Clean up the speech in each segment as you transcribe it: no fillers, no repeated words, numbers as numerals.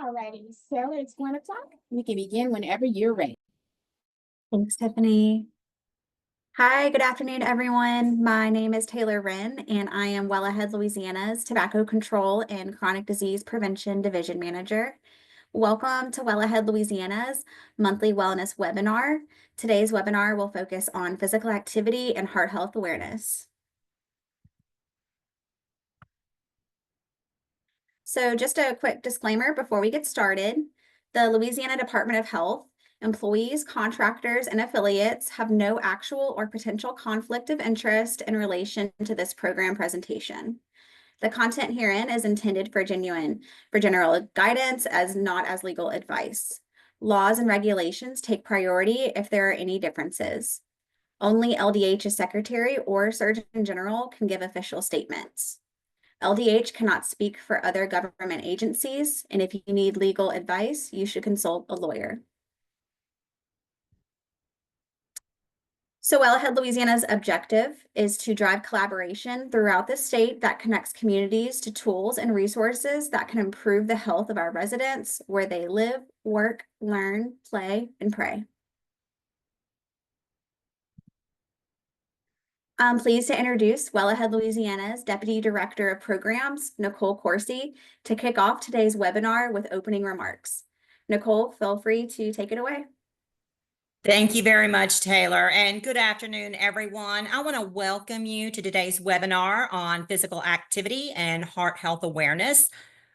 Alrighty, so it's 1 o'clock. We can begin whenever you're ready. Thanks, Tiffany. Hi, good afternoon, everyone. My name is Taylor Wren, and I am Well Ahead Louisiana's Tobacco Control and Chronic Disease Prevention Division Manager. Welcome to Well Ahead Louisiana's monthly wellness webinar. Today's webinar will focus on physical activity and heart health awareness. So just a quick disclaimer before we get started. The Louisiana Department of Health, employees, contractors, and affiliates have no actual or potential conflict of interest in relation to this program presentation. The content herein is intended for general guidance not as legal advice. Laws and regulations take priority if there are any differences. Only LDH's secretary or surgeon general can give official statements. LDH cannot speak for other government agencies, and if you need legal advice, you should consult a lawyer. So Well Ahead Louisiana's objective is to drive collaboration throughout the state that connects communities to tools and resources that can improve the health of our residents where they live, work, learn, play, and pray. I'm pleased to introduce Well Ahead Louisiana's Deputy Director of Programs, Nicole Coursey, to kick off today's webinar with opening remarks. Nicole, feel free to take it away. Thank you very much, Taylor, and good afternoon, everyone. I want to welcome you to today's webinar on physical activity and heart health awareness.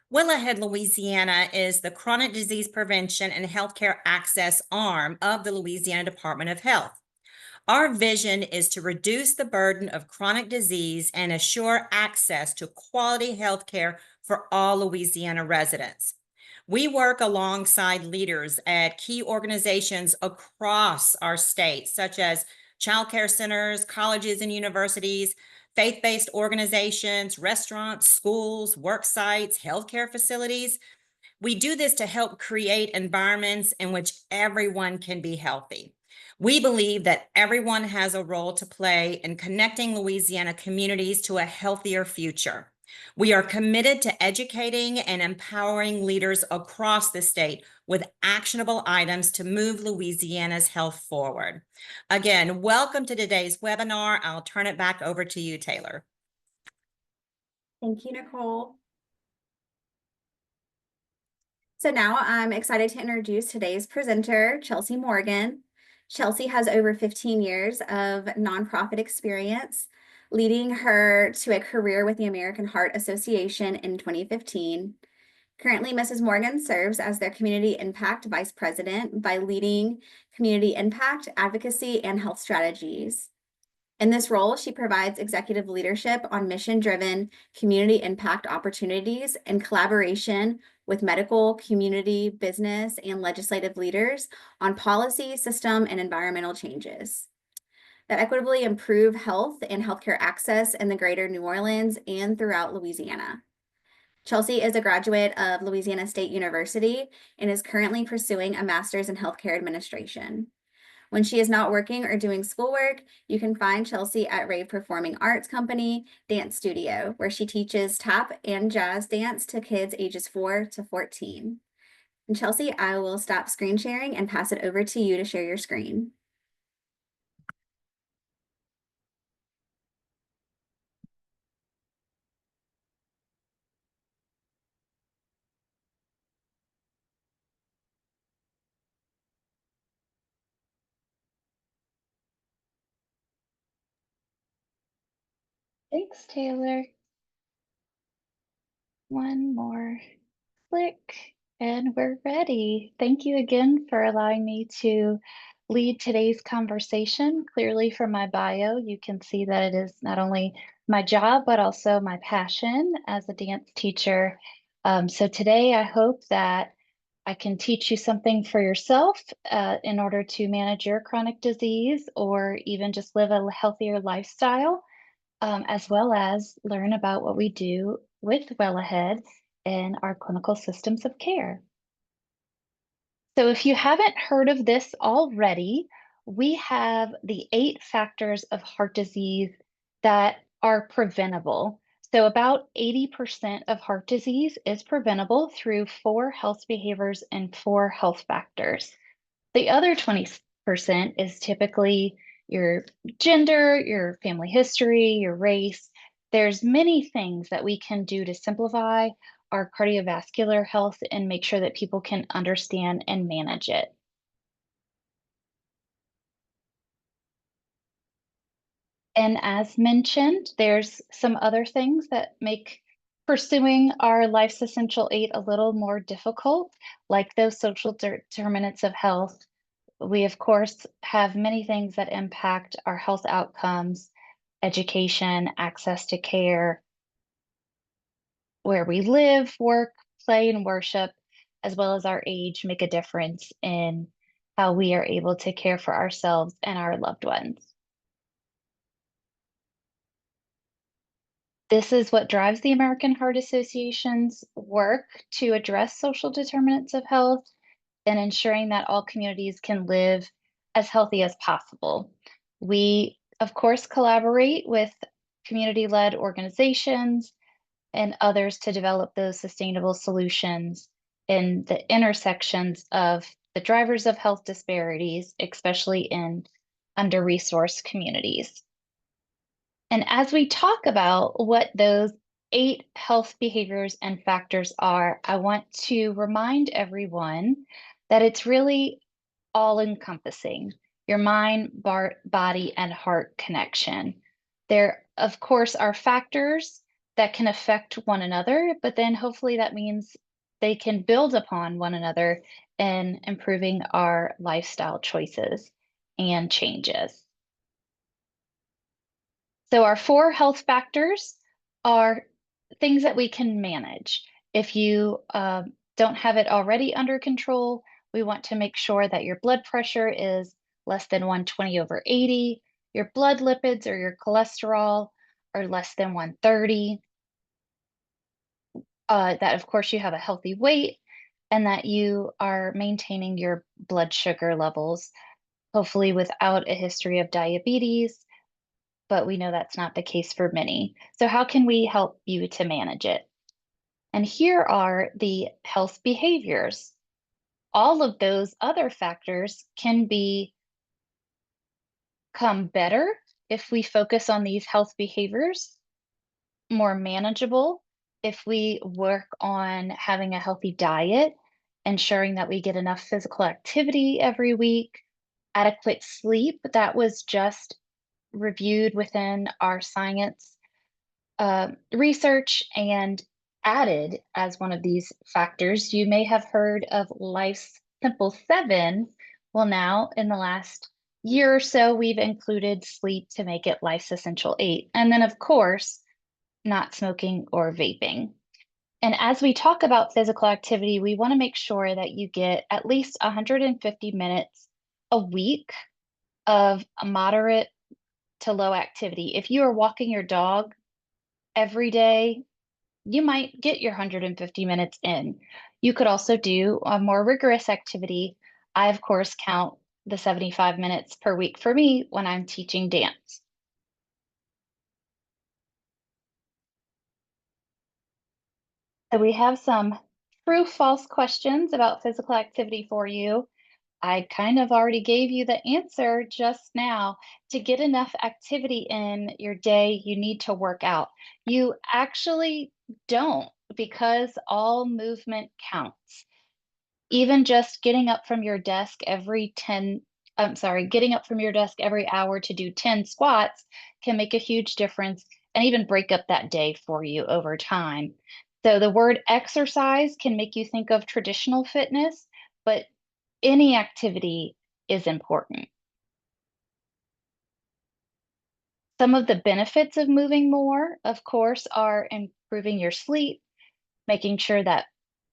Well Ahead Louisiana is the chronic disease prevention and healthcare access arm of the Louisiana Department of Health. Our vision is to reduce the burden of chronic disease and assure access to quality healthcare for all Louisiana residents. We work alongside leaders at key organizations across our state, such as child care centers, colleges and universities, faith-based organizations, restaurants, schools, work sites, healthcare facilities. We do this to help create environments in which everyone can be healthy. We believe that everyone has a role to play in connecting Louisiana communities to a healthier future. We are committed to educating and empowering leaders across the state with actionable items to move Louisiana's health forward. Again, welcome to today's webinar. I'll turn it back over to you, Taylor. Thank you, Nicole. So now I'm excited to introduce today's presenter, Chelsea Morgan. Chelsea has over 15 years of nonprofit experience, leading her to a career with the American Heart Association in 2015. Currently, Mrs. Morgan serves as their Community Impact Vice President by leading community impact, advocacy, and health strategies. In this role, she provides executive leadership on mission-driven community impact opportunities in collaboration with medical, community, business, and legislative leaders on policy, system, and environmental changes that equitably improve health and healthcare access in the greater New Orleans and throughout Louisiana. Chelsea is a graduate of Louisiana State University and is currently pursuing a master's in healthcare administration. When she is not working or doing schoolwork, you can find Chelsea at Rave Performing Arts Company Dance Studio, where she teaches tap and jazz dance to kids ages 4 to 14. And Chelsea, I will stop screen sharing and pass it over to you to share your screen. Thanks, Taylor. One more click and we're ready. Thank you again for allowing me to lead today's conversation. Clearly from my bio, you can see that it is not only my job, but also my passion as a dance teacher. So today I hope that I can teach you something for yourself in order to manage your chronic disease or even just live a healthier lifestyle. As well as learn about what we do with Well Ahead in our clinical systems of care. So if you haven't heard of this already, we have the 8 factors of heart disease that are preventable. So about 80% of heart disease is preventable through 4 health behaviors and 4 health factors. The other 20% is typically your gender, your family history, your race. There's many things that we can do to simplify our cardiovascular health and make sure that people can understand and manage it. And as mentioned, there's some other things that make pursuing our life's essential 8 a little more difficult, like those social determinants of health. We, of course, have many things that impact our health outcomes, education, access to care, where we live, work, play, and worship, as well as our age, make a difference in how we are able to care for ourselves and our loved ones. This is what drives the American Heart Association's work to address social determinants of health and ensuring that all communities can live as healthy as possible. We, of course, collaborate with community-led organizations and others to develop those sustainable solutions in the intersections of the drivers of health disparities, especially in under-resourced communities. And as we talk about what those 8 health behaviors and factors are, I want to remind everyone that it's really all encompassing your mind, body, and heart connection. There, of course, are factors that can affect one another, but then hopefully that means they can build upon one another in improving our lifestyle choices and changes. So our 4 health factors are things that we can manage. If you don't have it already under control, we want to make sure that your blood pressure is less than 120/80, your blood lipids or your cholesterol are less than 130, that of course you have a healthy weight, and that you are maintaining your blood sugar levels, hopefully without a history of diabetes, but we know that's not the case for many. So how can we help you to manage it? And here are the health behaviors. All of those other factors can become better if we focus on these health behaviors, more manageable if we work on having a healthy diet, ensuring that we get enough physical activity every week, adequate sleep. That was just reviewed within our science research and added as one of these factors. You may have heard of Life's Simple 7. Well, now in the last year or so, we've included sleep to make it Life's Essential 8. And then, of course, not smoking or vaping. And as we talk about physical activity, we want to make sure that you get at least 150 minutes a week of a moderate to low activity. If you are walking your dog every day, you might get your 150 minutes in. You could also do a more rigorous activity. I, of course, count the 75 minutes per week for me when I'm teaching dance. So we have some true false questions about physical activity for you. I kind of already gave you the answer just now. To get enough activity in your day, you need to work out. You actually don't, because all movement counts. Even just getting up from your desk getting up from your desk every hour to do 10 squats can make a huge difference and even break up that day for you over time. So the word exercise can make you think of traditional fitness, but any activity is important. Some of the benefits of moving more, of course, are improving your sleep, making sure that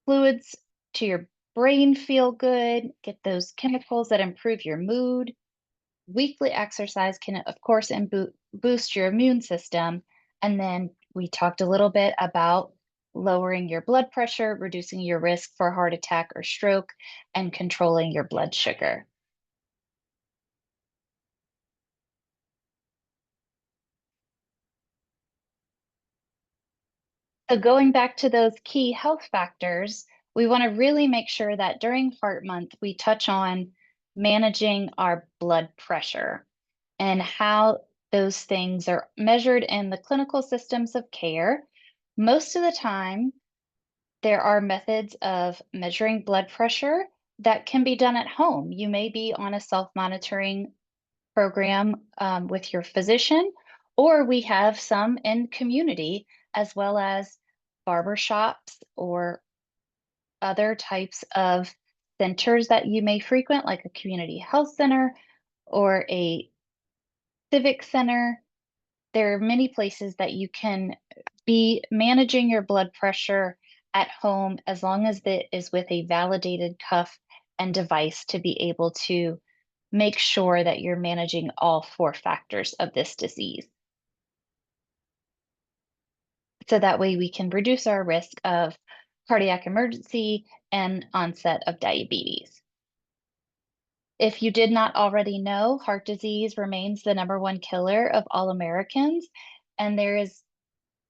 fluids to your brain feel good, get those chemicals that improve your mood. Weekly exercise can, of course, boost your immune system. And then we talked a little bit about lowering your blood pressure, reducing your risk for heart attack or stroke, and controlling your blood sugar. So going back to those key health factors, we want to really make sure that during Heart Month, we touch on managing our blood pressure and how those things are measured in the clinical systems of care. Most of the time, there are methods of measuring blood pressure that can be done at home. You may be on a self-monitoring program with your physician, or we have some in community as well as barbershops or other types of centers that you may frequent, like a community health center or a civic center. There are many places that you can be managing your blood pressure at home as long as it is with a validated cuff and device to be able to make sure that you're managing all 4 factors of this disease. So that way we can reduce our risk of cardiac emergency and onset of diabetes. If you did not already know, heart disease remains the #1 killer of all Americans, and there is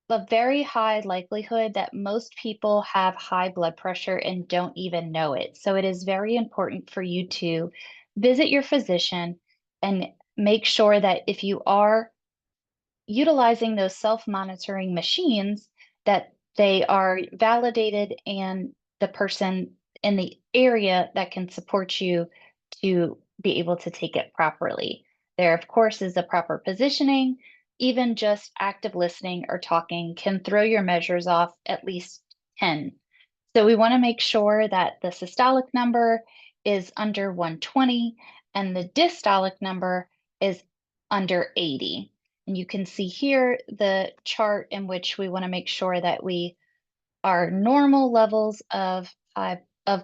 a very high likelihood that most people have high blood pressure and don't even know it. So it is very important for you to visit your physician and make sure that if you are utilizing those self-monitoring machines, that they are validated and the person in the area that can support you to be able to take it properly. There, of course, is a proper positioning. Even just active listening or talking can throw your measures off at least 10. So we want to make sure that the systolic number is under 120 and the diastolic number is under 80. And you can see here the chart in which we want to make sure that we are normal levels of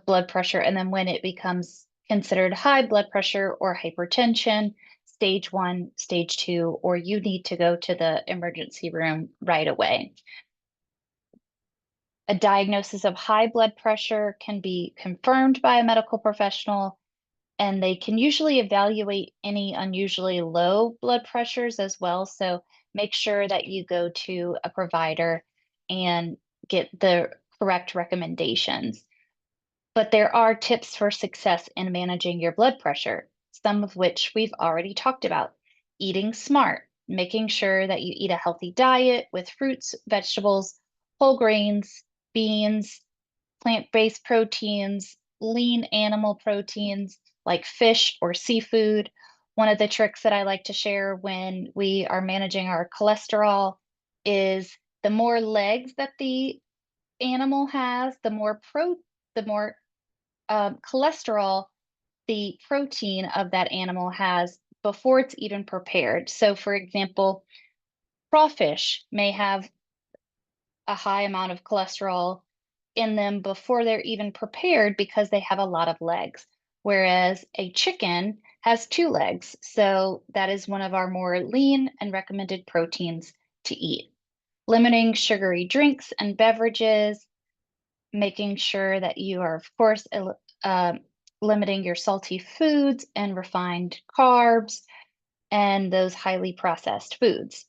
blood pressure, and then when it becomes considered high blood pressure or hypertension, stage 1, stage 2, or you need to go to the emergency room right away. A diagnosis of high blood pressure can be confirmed by a medical professional, and they can usually evaluate any unusually low blood pressures as well. So make sure that you go to a provider and get the correct recommendations. But there are tips for success in managing your blood pressure, some of which we've already talked about. Eating smart, making sure that you eat a healthy diet with fruits, vegetables, whole grains, beans, plant-based proteins, lean animal proteins like fish or seafood. One of the tricks that I like to share when we are managing our cholesterol is the more legs that the animal has, the more cholesterol the protein of that animal has before it's even prepared. So, for example, crawfish may have a high amount of cholesterol in them before they're even prepared because they have a lot of legs, whereas a chicken has 2 legs. So that is one of our more lean and recommended proteins to eat. Limiting sugary drinks and beverages, making sure that you are, of course, limiting your salty foods and refined carbs and those highly processed foods.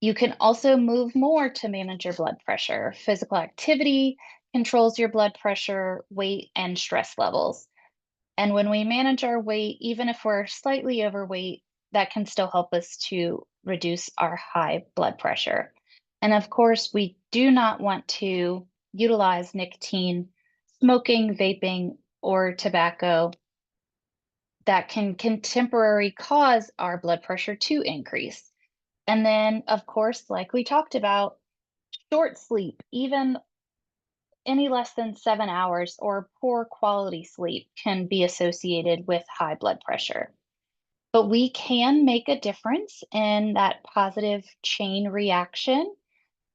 You can also move more to manage your blood pressure. Physical activity controls your blood pressure, weight, and stress levels. And when we manage our weight, even if we're slightly overweight, that can still help us to reduce our high blood pressure. And of course, we do not want to utilize nicotine, smoking, vaping, or tobacco that can temporarily cause our blood pressure to increase. And then, of course, like we talked about, short sleep, even any less than 7 hours or poor quality sleep can be associated with high blood pressure. But we can make a difference in that positive chain reaction.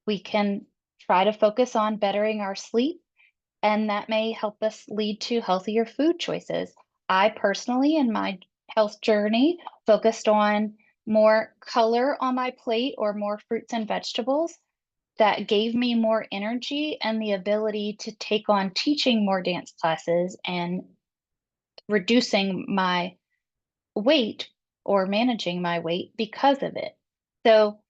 We can try to focus on bettering our sleep, and that may help us lead to healthier food choices. I personally, in my health journey, focused on more color on my plate or more fruits and vegetables that gave me more energy and the ability to take on teaching more dance classes and reducing my weight or managing my weight because of it. So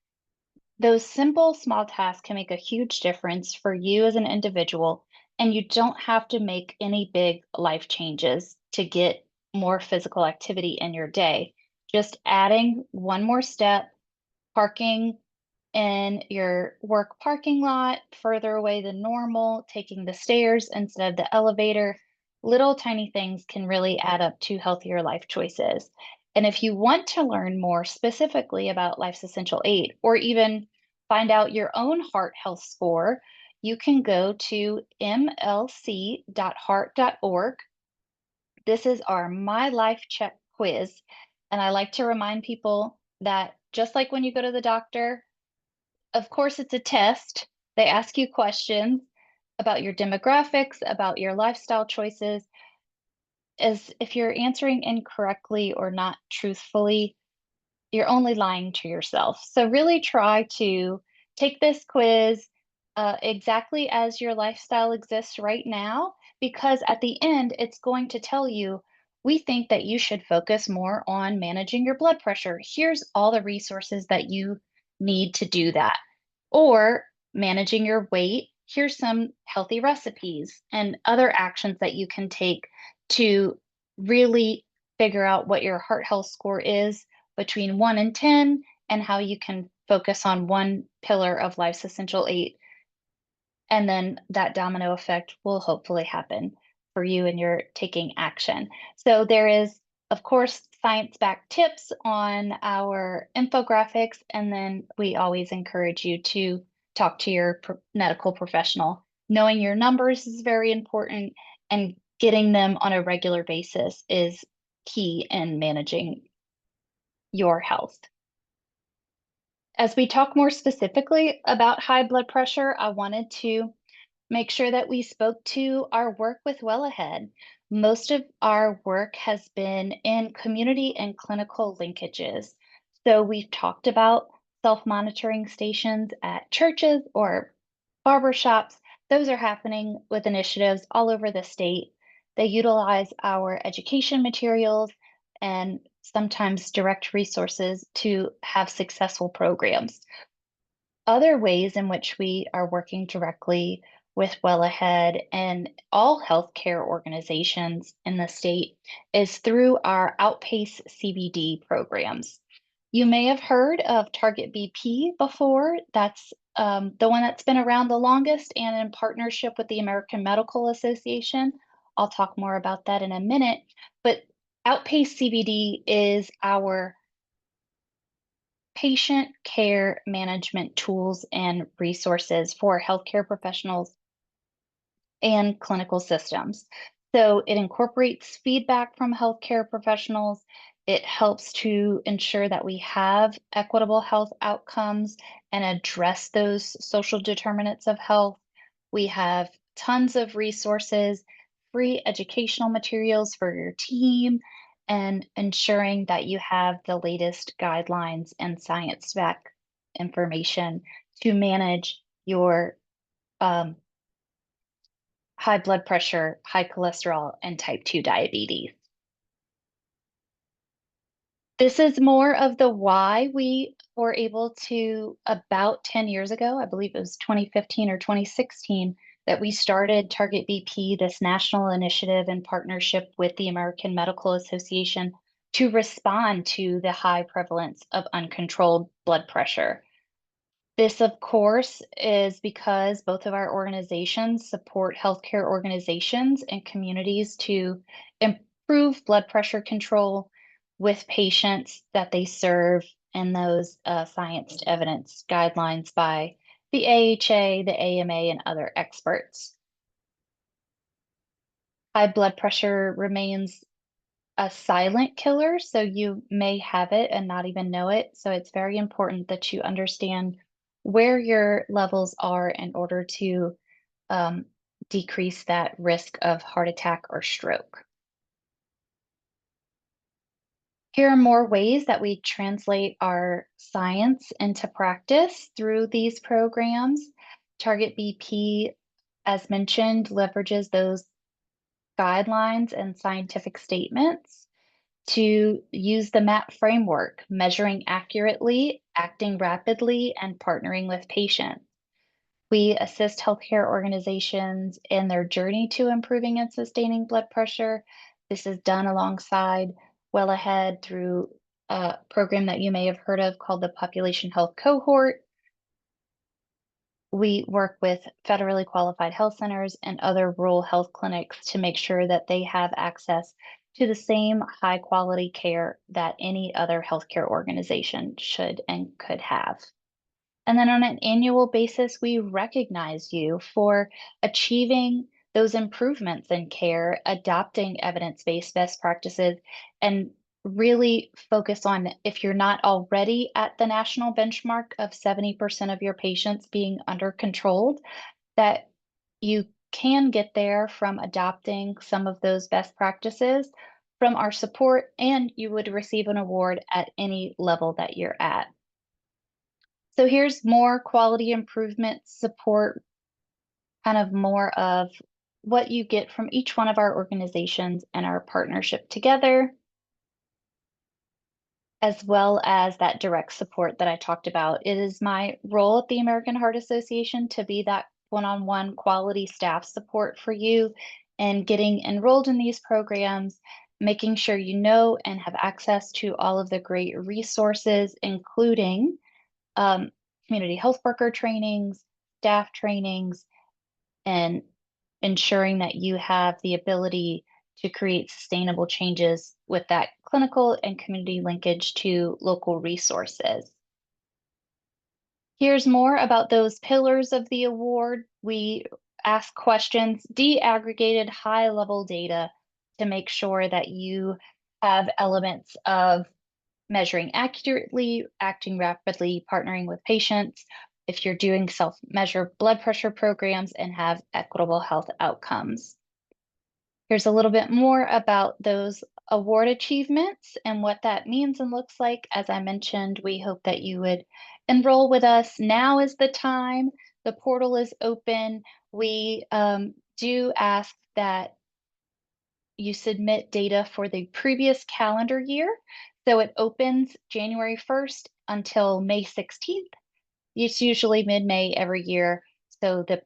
Those simple small tasks can make a huge difference for you as an individual, and you don't have to make any big life changes to get more physical activity in your day. Just adding one more step, parking in your work parking lot further away than normal, taking the stairs instead of the elevator. Little tiny things can really add up to healthier life choices. And if you want to learn more specifically about Life's Essential 8 or even find out your own heart health score, you can go to mlc.heart.org. This is our My Life Check quiz. And I like to remind people that just like when you go to the doctor, of course, it's a test. They ask you questions about your demographics, about your lifestyle choices. As if you're answering incorrectly or not truthfully, you're only lying to yourself. So really try to take this quiz exactly as your lifestyle exists right now, because at the end, it's going to tell you, we think that you should focus more on managing your blood pressure. Here's all the resources that you need to do that. Or managing your weight. Here's some healthy recipes and other actions that you can take to really figure out what your heart health score is between 1 and 10, and how you can focus on one pillar of Life's Essential 8. And then that domino effect will hopefully happen for you and you're taking action. So there is, of course, science-backed tips on our infographics, and then we always encourage you to talk to your medical professional. Knowing your numbers is very important, and getting them on a regular basis is key in managing your health. As we talk more specifically about high blood pressure, I wanted to make sure that we spoke to our work with Well Ahead. Most of our work has been in community and clinical linkages. So we've talked about self-monitoring stations at churches or barbershops. Those are happening with initiatives all over the state. They utilize our education materials and sometimes direct resources to have successful programs. Other ways in which we are working directly with Well Ahead and all healthcare organizations in the state is through our Outpace CBD programs. You may have heard of Target BP before. That's the one that's been around the longest and in partnership with the American Medical Association. I'll talk more about that in a minute. But Outpace CBD is our patient care management tools and resources for healthcare professionals and clinical systems. So it incorporates feedback from healthcare professionals. It helps to ensure that we have equitable health outcomes and address those social determinants of health. We have tons of resources, free educational materials for your team, and ensuring that you have the latest guidelines and science-backed information to manage your high blood pressure, high cholesterol, and type 2 diabetes. This is more of the why we were able to, about 10 years ago, I believe it was 2015 or 2016, that we started Target BP, this national initiative in partnership with the American Medical Association to respond to the high prevalence of uncontrolled blood pressure. This, of course, is because both of our organizations support healthcare organizations and communities to improve blood pressure control with patients that they serve, and those science evidence guidelines by the AHA, the AMA, and other experts. High blood pressure remains a silent killer, so you may have it and not even know it. So it's very important that you understand where your levels are in order to decrease that risk of heart attack or stroke. Here are more ways that we translate our science into practice through these programs. Target BP, as mentioned, leverages those guidelines and scientific statements to use the MAP framework, measuring accurately acting rapidly, and partnering with patients. We assist healthcare organizations in their journey to improving and sustaining blood pressure. This is done alongside Well Ahead through a program that you may have heard of called the Population Health Cohort. We work with federally qualified health centers and other rural health clinics to make sure that they have access to the same high quality care that any other healthcare organization should and could have. And then on an annual basis, we recognize you for achieving those improvements in care, adopting evidence-based best practices, and really focus on if you're not already at the national benchmark of 70% of your patients being under controlled, that you can get there from adopting some of those best practices from our support, and you would receive an award at any level that you're at. So here's more quality improvement support, kind of more of what you get from each one of our organizations and our partnership together, as well as that direct support that I talked about. It is my role at the American Heart Association to be that one-on-one quality staff support for you and getting enrolled in these programs, making sure you know and have access to all of the great resources, including um, community health worker trainings, staff trainings, and ensuring that you have the ability to create sustainable changes with that clinical and community linkage to local resources. Here's more about those pillars of the award. We ask questions, de-aggregated high-level data to make sure that you have elements of measuring accurately, acting rapidly, partnering with patients, if you're doing self-measure blood pressure programs, and have equitable health outcomes. Here's a little bit more about those award achievements and what that means and looks like. As I mentioned, we hope that you would enroll with us. Now is the time. The portal is open. We do ask that you submit data for the previous calendar year. So it opens January 1st until May 16th. It's usually mid-May every year. So the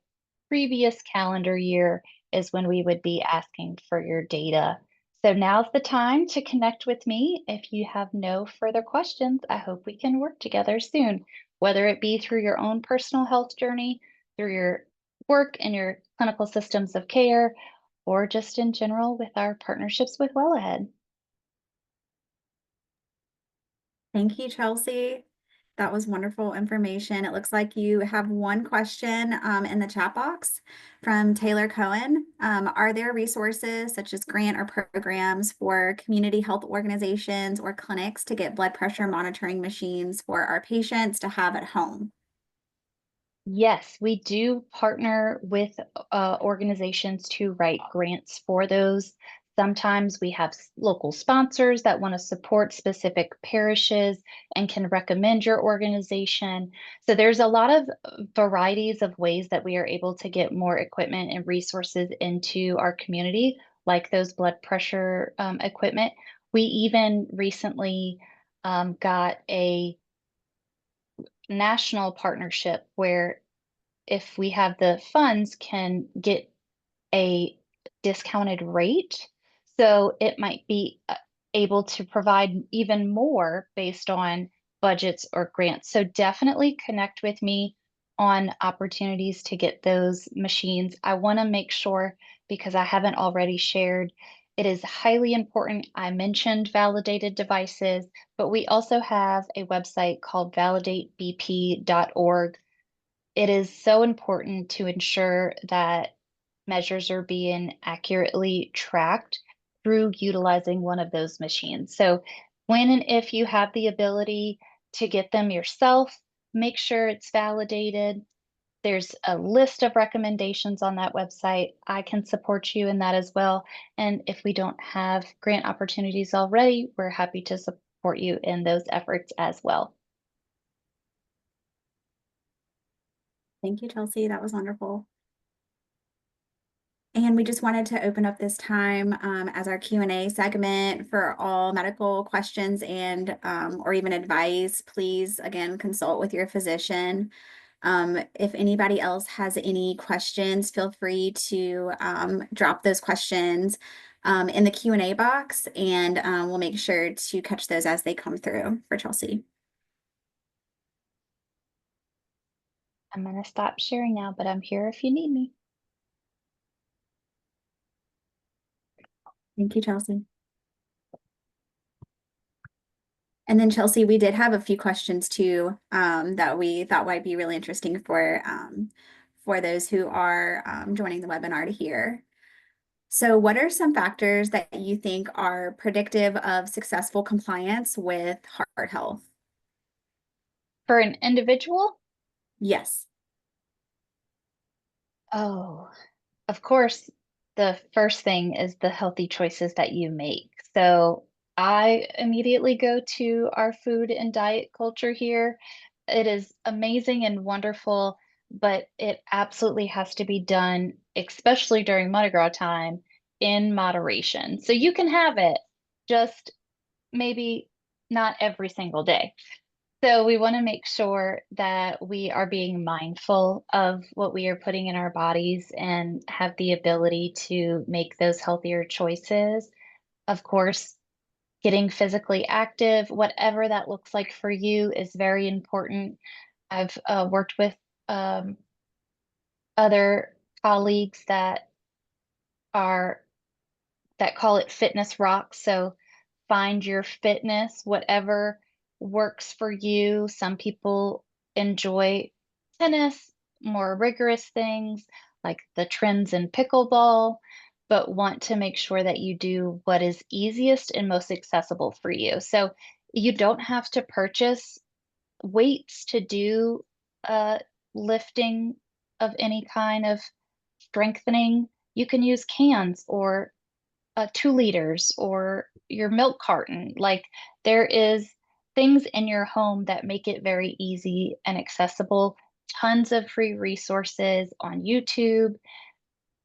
previous calendar year is when we would be asking for your data. So now's the time to connect with me. If you have no further questions, I hope we can work together soon, whether it be through your own personal health journey, through your work in your clinical systems of care, or just in general with our partnerships with Well Ahead. Thank you, Chelsea. That was wonderful information. It looks like you have one question in the chat box from Taylor Cohen. Are there resources such as grant or programs for community health organizations or clinics to get blood pressure monitoring machines for our patients to have at home? Yes, we do partner with organizations to write grants for those. Sometimes we have local sponsors that want to support specific parishes and can recommend your organization. So there's a lot of varieties of ways that we are able to get more equipment and resources into our community, like those blood pressure equipment. We even recently got a national partnership where if we have the funds, can get a discounted rate. So it might be able to provide even more based on budgets or grants. So definitely connect with me on opportunities to get those machines. I want to make sure, because I haven't already shared, it is highly important. I mentioned validated devices, but we also have a website called validatebp.org. It is so important to ensure that measures are being accurately tracked through utilizing one of those machines. So when and if you have the ability to get them yourself, make sure it's validated. There's a list of recommendations on that website. I can support you in that as well. And if we don't have grant opportunities already, we're happy to support you in those efforts as well. Thank you, Chelsea. That was wonderful. And we just wanted to open up this time as our Q&A segment for all medical questions and or even advice. Please, again, consult with your physician. If anybody else has any questions, feel free to drop those questions in the Q&A box, and we'll make sure to catch those as they come through for Chelsea. I'm going to stop sharing now, but I'm here if you need me. Thank you, Chelsea. And then Chelsea, we did have a few questions too that we thought might be really interesting for those who are joining the webinar to hear. So what are some factors that you think are predictive of successful compliance with heart health? For an individual, Yes. oh, of course, the first thing is the healthy choices that you make. So I immediately go to our food and diet culture here. It is amazing and wonderful, but it absolutely has to be done, especially during Mardi Gras time, in moderation. So you can have it, just maybe not every single day. So we want to make sure that we are being mindful of what we are putting in our bodies and have the ability to make those healthier choices. Of course, getting physically active, whatever that looks like for you, is very important. I've worked with um, other colleagues are that call it fitness rocks. So find your fitness, whatever works for you. Some people enjoy tennis, more rigorous things like the trends in pickleball, but want to make sure that you do what is easiest and most accessible for you. So you don't have to purchase weights to do uh, lifting of any kind of strengthening. You can use cans or 2 liters or your milk carton. Like there is things in your home that make it very easy and accessible. Tons of free resources on YouTube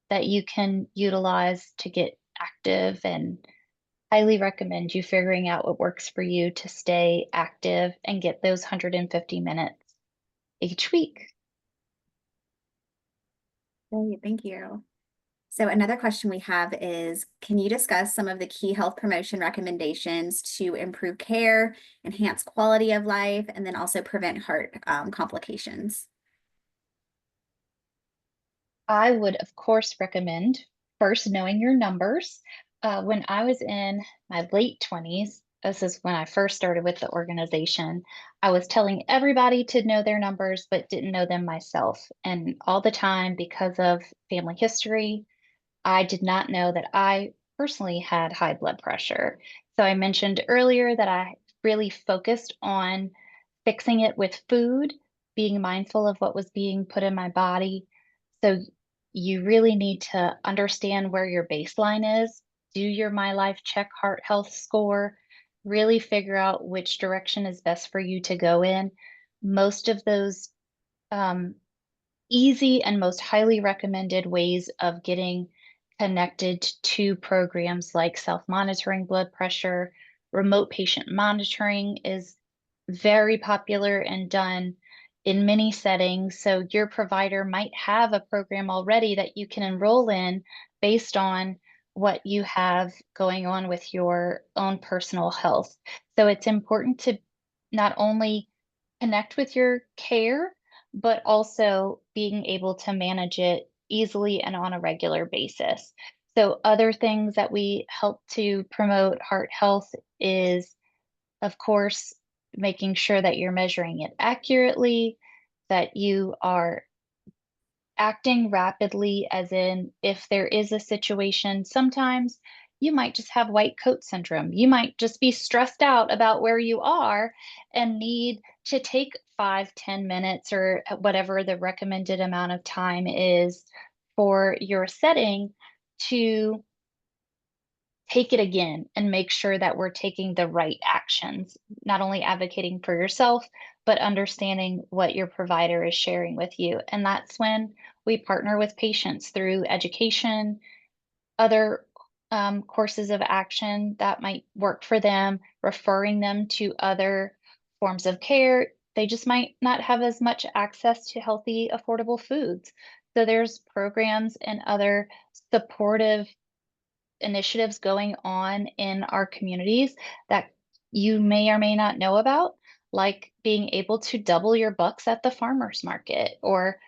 that you can utilize to get active, and highly recommend you figuring out what works for you to stay active and get those 150 minutes each week. Great, thank you. So another question we have is, can you discuss some of the key health promotion recommendations to improve care, enhance quality of life, and then also prevent heart complications? I would, of course, recommend first knowing your numbers. When I was in my late 20s, this is when I first started with the organization, I was telling everybody to know their numbers, but didn't know them myself. And all the time, because of family history, I did not know that I personally had high blood pressure. So I mentioned earlier that I really focused on fixing it with food, being mindful of what was being put in my body. So you really need to understand where your baseline is, do your My Life Check heart health score, really figure out which direction is best for you to go in. Most of those um, easy and most highly recommended ways of getting connected to programs like self-monitoring blood pressure. Remote patient monitoring is very popular and done in many settings. So your provider might have a program already that you can enroll in based on what you have going on with your own personal health. So it's important to not only connect with your care, but also being able to manage it easily and on a regular basis. So, other things that we help to promote heart health is, of course, making sure that you're measuring it accurately, that you are acting rapidly, as in, if there is a situation, sometimes you might just have white coat syndrome. You might just be stressed out about where you are and need to take 5, 10 minutes or whatever the recommended amount of time is for your setting to take it again and make sure that we're taking the right actions, not only advocating for yourself, but understanding what your provider is sharing with you. And that's when we partner with patients through education, other courses of action that might work for them, referring them to other forms of care. They just might not have as much access to healthy, affordable foods. So there's programs and other supportive initiatives going on in our communities that you may or may not know about, like being able to double your bucks at the farmer's market, or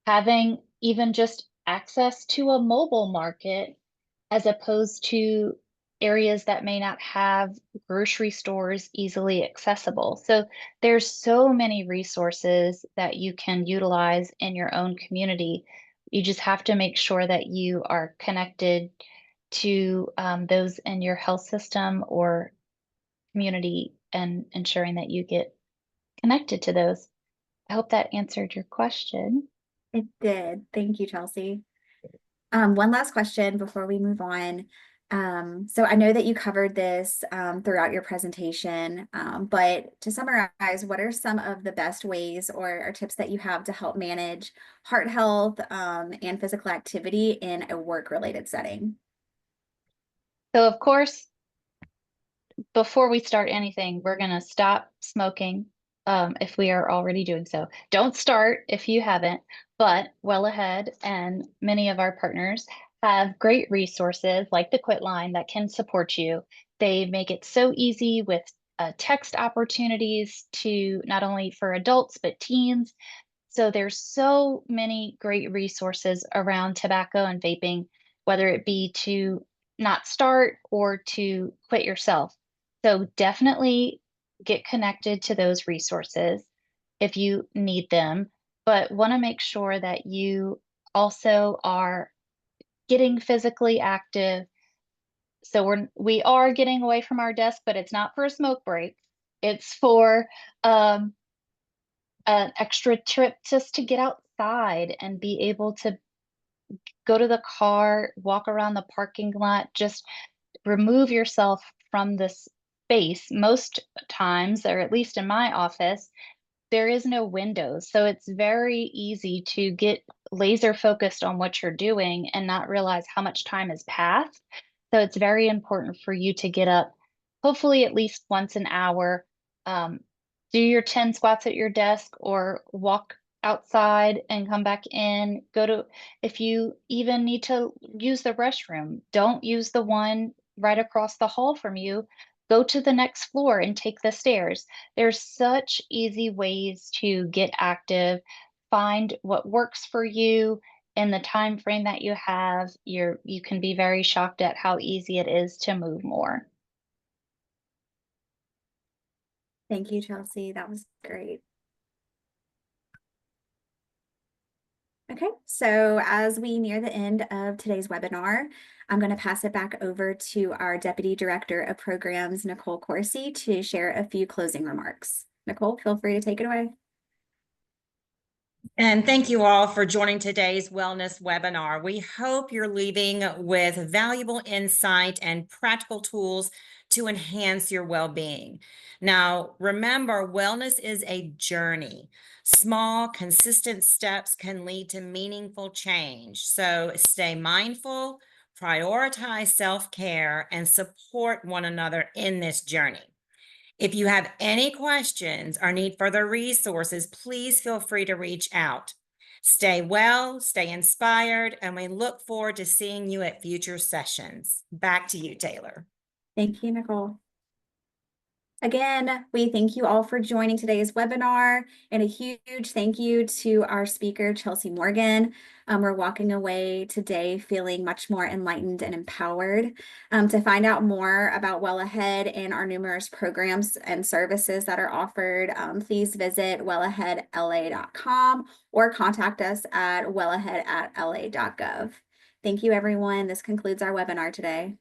having even just access to a mobile market as opposed to areas that may not have grocery stores easily accessible. So there's so many resources that you can utilize in your own community. You just have to make sure that you are connected to those in your health system or community, and ensuring that you get connected to those. I hope that answered your question. It did. Thank you, Chelsea. One last question before we move on. So I know that you covered this throughout your presentation, but to summarize, what are some of the best ways or tips that you have to help manage heart health and physical activity in a work-related setting? So, of course, before we start anything, we're going to stop smoking if we are already doing so. Don't start if you haven't, but Well Ahead and many of our partners have great resources like the Quit Line that can support you. They make it so easy with text opportunities to not only for adults, but teens. So there's so many great resources around tobacco and vaping, whether it be to not start or to quit yourself. So definitely get connected to those resources if you need them, but want to make sure that you also are getting physically active. So we are getting away from our desk, but it's not for a smoke break. It's for an extra trip just to get outside and be able to go to the car, walk around the parking lot, just remove yourself from this space. Most times, or at least in my office, there is no windows. So it's very easy to get laser focused on what you're doing and not realize how much time has passed. So it's very important for you to get up, hopefully at least once an hour, um, do your 10 squats at your desk, or walk outside and come back in. If you even need to use the restroom, don't use the one right across the hall from you. Go to the next floor and take the stairs. There's such easy ways to get active. Find what works for you in the time frame that you have. You can be very shocked at how easy it is to move more. Thank you, Chelsea. That was great. Okay, so as we near the end of today's webinar, I'm going to pass it back over to our Deputy Director of Programs, Nicole Coursey, to share a few closing remarks. Nicole, feel free to take it away. And thank you all for joining today's wellness webinar. We hope you're leaving with valuable insight and practical tools to enhance your well-being. Now, remember, wellness is a journey. Small, consistent steps can lead to meaningful change. So stay mindful, prioritize self-care, and support one another in this journey. If you have any questions or need further resources, please feel free to reach out. Stay well, stay inspired, and we look forward to seeing you at future sessions. Back to you, Taylor. Thank you, Nicole. Again, we thank you all for joining today's webinar, and a huge thank you to our speaker, Chelsea Morgan. We're walking away today feeling much more enlightened and empowered. To find out more about Well Ahead and our numerous programs and services that are offered, please visit wellaheadla.com or contact us at wellahead@la.gov. Thank you, everyone. This concludes our webinar today.